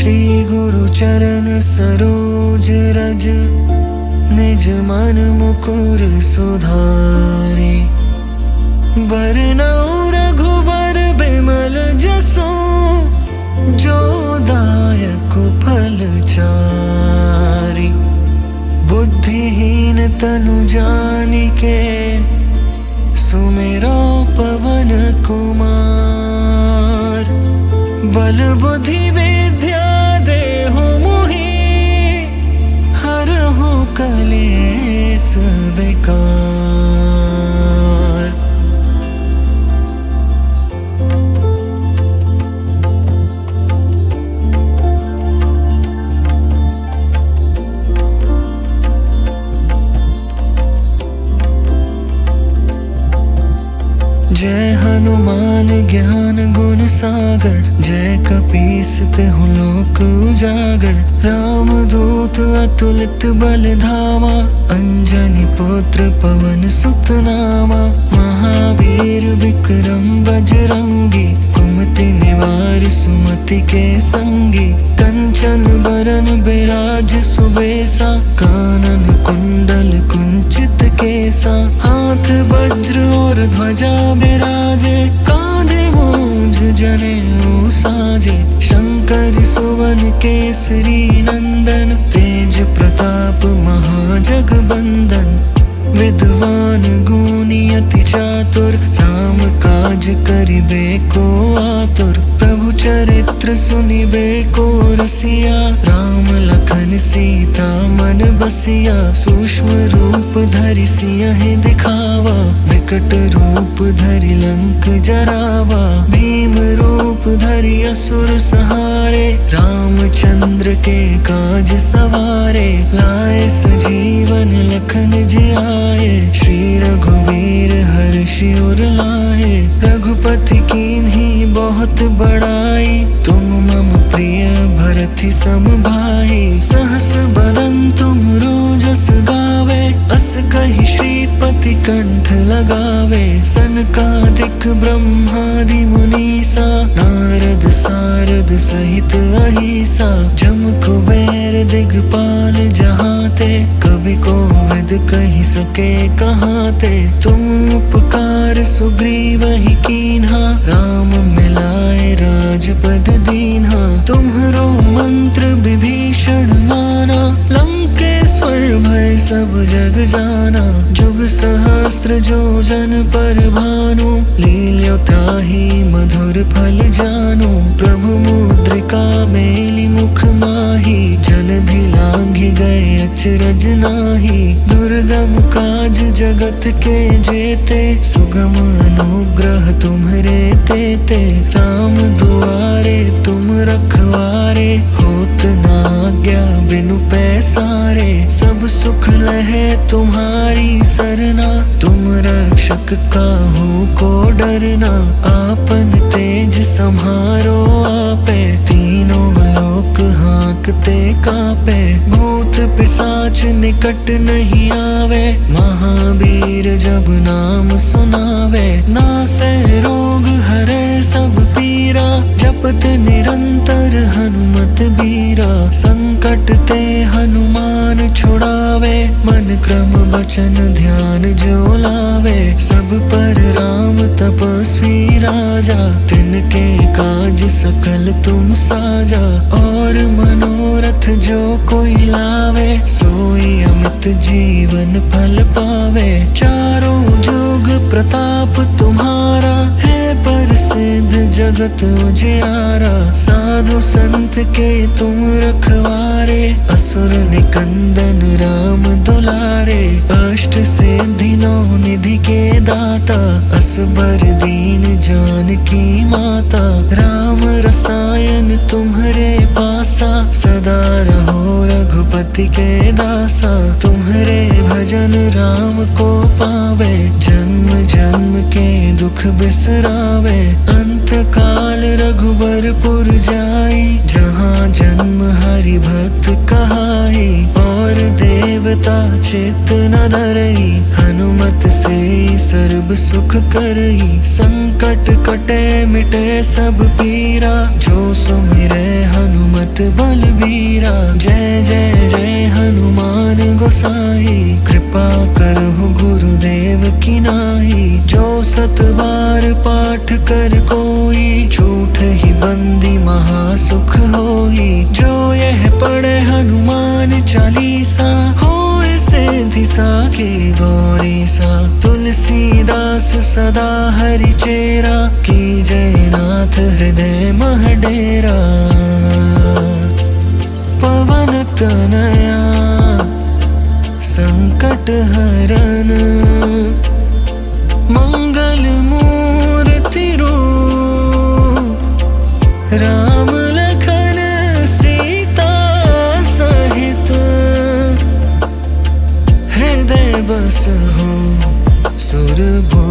श्री गुरु चरण सरोज रज, निज मन मुकुर सुधारे। बरनउँ रघुबर बिमल जसु, जो दायक फल चारि। बुद्धिहीन तनु जानिके, सुमिरौ पवन कुमार। बल बुद्धि विद्या देहु मोहि, हरहु कलेस विकार। जय हनुमान ज्ञान गुण सागर, जय कपीस तिहु लोक उजागर। रामदूत अतुलित बल धामा, अंजनी पुत्र पवन सुत नामा। महावीर विक्रम बजरंगी, कुमति निवार सुमति के संगी। कंचन बरन बिराज सुबेसा, कानन कुंडल कुंचित केसा। हाथ वज्र और ध्वजा बिराजे, कांधे मूंज जनेऊ साजे। शंकर सुवन केसरी नंदन, तेज प्रताप महाजगबंदन। विद्वान गुणी अति चातुर, राम काज करिबे को आतुर। प्रभु चरित्र सुनिबे को रसिया, राम लखन सीता मन बसिया। सूक्ष्म रूप धरि सियहि दिखावा, विकट रूप धरि लंक जरावा। भीम रूप धरि असुर संहारे, रामचंद्र के काज सवारे। लाए सजीवन लखन जियाए, श्री रघुवीर हर्षि उर लाए। रघुपति कीन्ही बहुत बड़ाई, तुम मम प्रिय भरति सम भाई। सहस बदन तुमरो जस गावे, अस कहि श्रीपति कंठ लगावे। सनकादिक ब्रह्मादि मुनीसा, नारद सारद सहित अहिसा। जम कुबेर दिगपाल जहाते, कवि कोविद कहि सके कहाते। तुम उपकार सुग्रीवहि कीन्हा, राम मिलाए राजपद दीन्हा। तुम्हरो मंत्र विभीषण माना, लंकेश्वर भय सब जग जाना। जुग सहस्त्र जो जन पर भानु, लील्यो ताहि मधुर फल जानु। प्रभु मुद्रिका मेलि मुख माहि, जलधि लांघि गए अचरज नाहि। दुर्गम काज जगत के जेते, सुगम अनुग्रह तुम्हरे तेते। राम दुआरे तुम रखवारे, होत न आज्ञा बिनु पैसारे। सब सुख लहे तुम्हारी सरना, तुम रक्षक काहू को डरना। आपन तेज सम्हारो आपे, तीनों लोक हाँकते कापे। भूत पिशाच निकट नहीं आवे, महावीर जब नाम सुनावे। नासै रोग हरै सब पीरा, जपत निरंतर हनुमत बीरा। संकट ते हनुमान छुड़ावे, मन क्रम वचन ध्यान जो लावे। सब पर राम तपस्वी राजा, तिनके काज सकल तुम साजा। और मनोरथ जो कोई लावे, सोई अमित जीवन फल पावे। चारों जुग प्रताप तुम्हारा, है प्रसिद्ध जगत उजियारा। साधु संत के तुम रखवारे, असुर निकंदन राम दुलारे। अष्ट सिद्धि नौ निधि के दाता, असबर दीन जानकी माता। राम रसायन तुम्हरे पासा, सदा रहो रघुपति के दासा। तुम्हरे भजन राम को पावे, जन्म जन्म के दुख बिसरावे। अंत काल रघुबरपुर जाई, जहाँ जन्म हरि भक्त कहाई। और देवता चित्त न धरई, हनुमत से सर्व सुख करई। संकट कटे मिटे सब पीरा, जो सुमिरै हनुमत तुलित बलबीरा। जय जय जय हनुमान गोसाई, कृपा करहु गुरुदेव की नाई। जो सत बार पाठ कर कोई, छूट ही बंदी महासुख होई। जो यह पढ़े हनुमान चालीसा, होए सिद्धि साखी गौरी सा। तुलसीदास सदा हरि चेरा, की जय नाथ हृदय मह डेरा। पवन तनया संकट हरन, मंगल मूर्ति रूप। राम लखन सीता सहित, हृदय बसहु सुरभूप।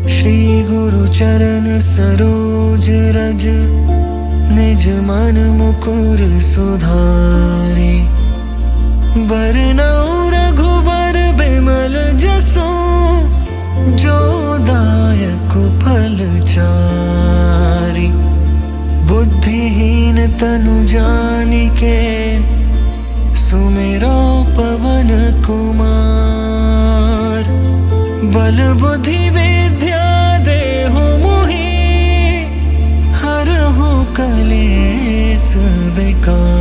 श्री गुरु चरण सरोज रज, निज मन मुकुर सुधारे। बरनउँ रघुबर बिमल जसु, जो दायक फल चारि। बुद्धिहीन तनु जानिके, सुमिरो पवन कुमार। बल बुद्धि विद्या देहु मोहि, हरहु कलेस विकार।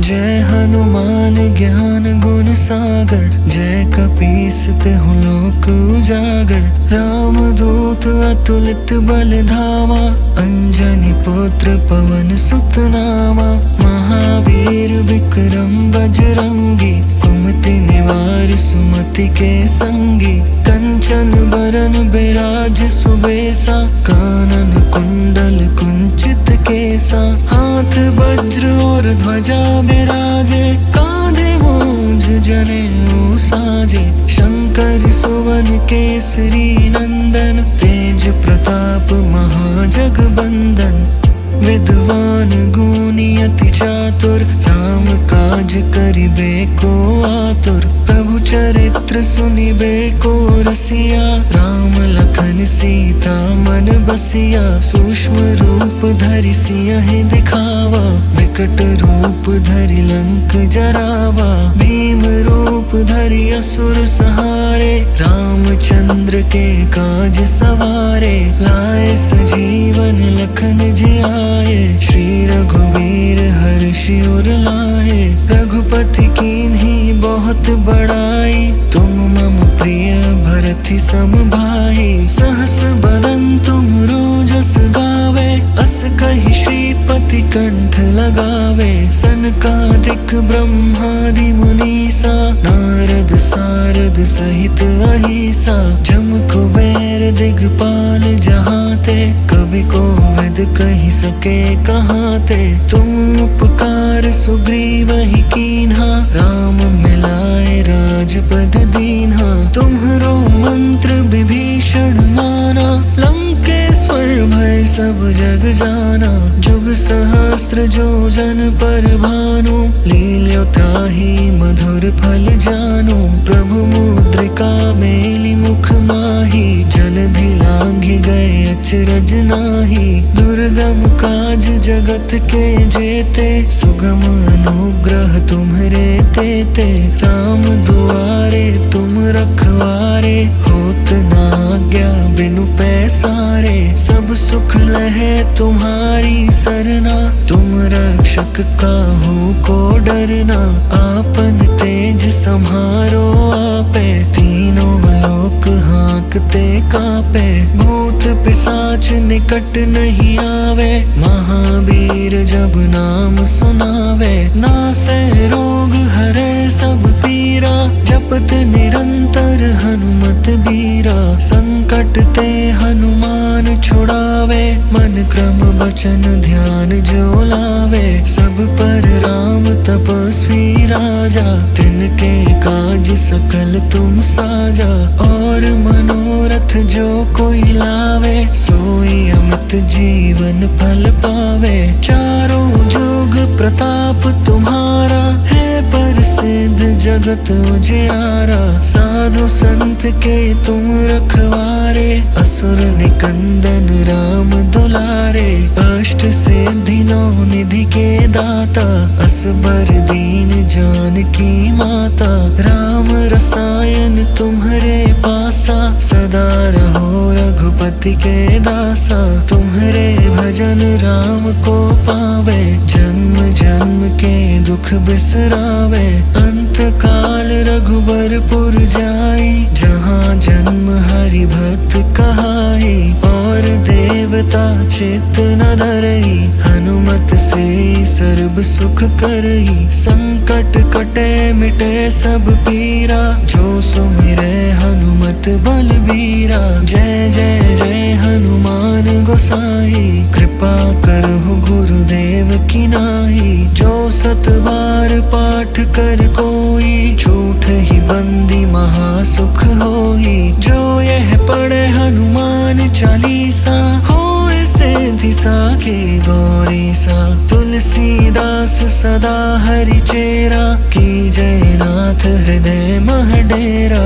जय हनुमान ज्ञान गुण सागर, जय कपीस तिहुँ लोक उजागर। राम दूत अतुलित बल धामा, अंजनी पुत्र पवन सुत नामा। महावीर विक्रम बजरंगी, कुमति निवार सुमति के संगी। कंचन बरन बिराज सुबेसा, कानन कुंडल कुंचित केसा। हाथ वज्र और ध्वजा बिराजे, कांधे मूंज जनेऊ साजे। शंकर सुवन केसरी नंदन, तेज प्रताप महाजगबंदन। विद्वान गुणी अति चातुर, राम काज करिबे को आतुर। प्रभु चरित्र सुनिबे को रसिया, राम लखन सीता मन बसिया। सूक्ष्म रूप धरि सियहि दिखावा, विकट रूप धरि लंक जरावा। भीम रूप धरि असुर संहारे, रामचंद्र के काज सवारे। लाए सजीवन लखन जियाए, श्री रघुवीर हर्षि उर लाए। रघुपति कीन्ही बहुत बड़ाई, तुम मम प्रिय भरति सम भाई। सहस बदन तुम रोजस गावे, अस कहि श्रीपति कंठ लगावे। सनकादिक ब्रह्मादि मुनीसा, नारद सारद सहित अहिसा। जम कुबेर दिगपाल जहाते, कवि कोविद कहि सके कहाते। तुम उपकार सुग्रीवहि कीन्हा, राम मिलाए राजपद दीन्हा। तुम्हरो मंत्र विभीषण माना, लंकेश्वर भय सब जग जाना। जुग सहस्त्र जो जन पर भानु, लील्यो ताहि मधुर फल जानु। प्रभु मुद्रिका मेलि मुख माहि, जलधि लांघि गए अचरज नाहि। दुर्गम काज जगत के जेते, सुगम अनुग्रह तुम्हरे तेते। राम दुआरे तुम रखवारे, होत न आज्ञा बिनु पैसारे। सब सुख लहे तुम्हारी सरना, तुम रक्षक काहू को डरना। आपन तेज सम्हारो आपे, तीनों लोक हाँकते कापे। भूत पिशाच निकट नहीं आवे, महावीर जब नाम सुनावे। नासै रोग हरे सब पीरा, जपत निरंतर हनुमत बीरा। संकट ते हनुमान छुड़ावे, मन क्रम बचन ध्यान जो लावे। सब पर राम तपस्वी राजा, तिनके काज सकल तुम साजा। और मनोरथ हाथ जो कोई लावे, सोई अमित जीवन फल पावे। चारों जुग प्रताप तुम्हारा, है प्रसिद्ध जगत उजियारा। साधु संत के तुम रखवारे, असुर निकंदन राम दुलारे। अष्ट सिद्धि नौ निधि के दाता, असबर दीन जानकी माता। राम रसायन तुम्हारे पासा, सदा रहो रघुपति के दासा। तुम्हारे भजन राम को पावे, जन्म जन्म के दुख बिसरावे। अंत काल रघुबरपुर जाई, जहाँ जन्म हरि भक्त कहाई। और देवता चित्त न धरई, हनुमत से सर्व सुख करई। संकट कटे मिटे सब पीरा, जो सुमिरे हनुमत बलबीरा। जय जय जय हनुमान गोसाई, कृपा करहु गुरुदेव की नाई। जो सत बार पाठ कर कोई, छूट ही बंदी महासुख होई। जो यह पढ़े हनुमान चालीसा, होए सिद्धि साखी गौरी सा। तुलसीदास सदा हरि चेरा, की जय नाथ हृदय मह डेरा।